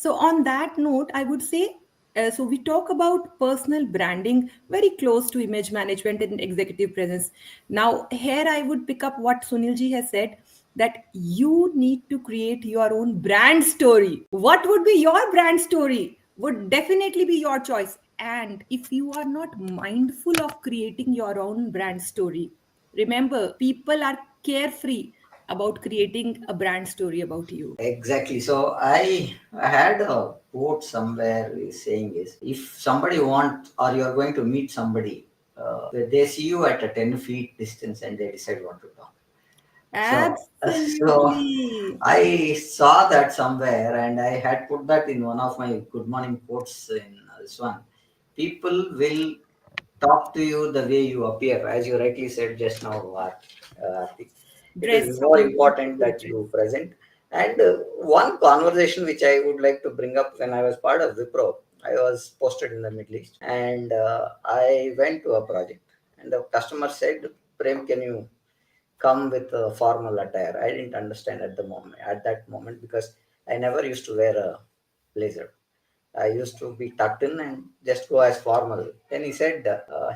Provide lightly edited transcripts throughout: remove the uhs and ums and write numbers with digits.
So, on that note, I would say so we talk about personal branding, very close to image management and executive presence. Now, here I would pick up what Sunilji has said, that you need to create your own brand story. What would be your brand story? Would definitely be your choice. And if you are not mindful of creating your own brand story, remember, people are carefree about creating a brand story about you. Exactly. So I had a quote somewhere saying is, if somebody wants or you are going to meet somebody, they see you at a 10 feet distance and they decide what to talk. So Absolutely. I saw that somewhere and I had put that in one of my good morning quotes in this one. People will talk to you the way you appear, as you rightly said just now, Aarti. It is Dress, how more you want to important that portray. you present. And one conversation which I would like to bring up when I was part of Wipro, I was posted in the Middle East and I went to a project and the customer said, Prem, can you come with a formal attire? I didn't understand at that moment because I never used to wear a blazer. I used to be tucked in and just go as formal. Then he said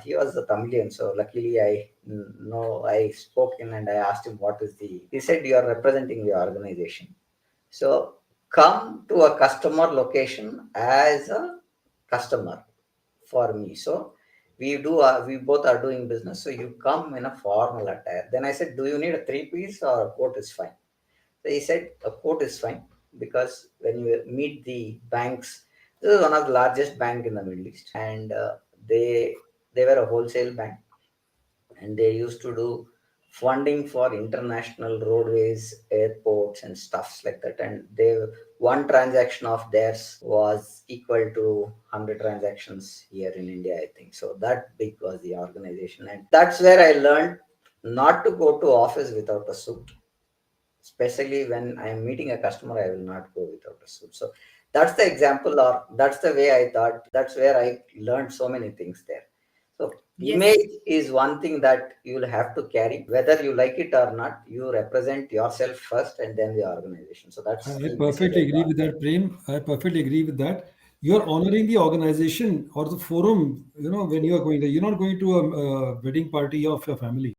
he was a Tamilian, so luckily I spoke in and I asked him what is the. He said you are representing the organization, so come to a customer location as a customer for me. So we both are doing business. So you come in a formal attire. Then I said, do you need a three piece or a coat is fine? So he said a coat is fine because when you meet the banks, this is one of the largest bank in the Middle East, and they were a wholesale bank, and they used to do funding for international roadways, airports, and stuffs like that. And they one transaction of theirs was equal to 100 transactions here in India, I think. So that big was the organization, and that's where I learned not to go to office without a suit, especially when I am meeting a customer. I will not go without a suit. So that's the example, or that's the way I thought. That's where I learned so many things there. So Yes, image is one thing that you will have to carry, whether you like it or not. You represent yourself first, and then the organization. So that's I the message perfectly I agree got with there. that, Prem. I perfectly agree with that. You're honoring the organization or the forum, when you are going there. You're not going to a wedding party of your family.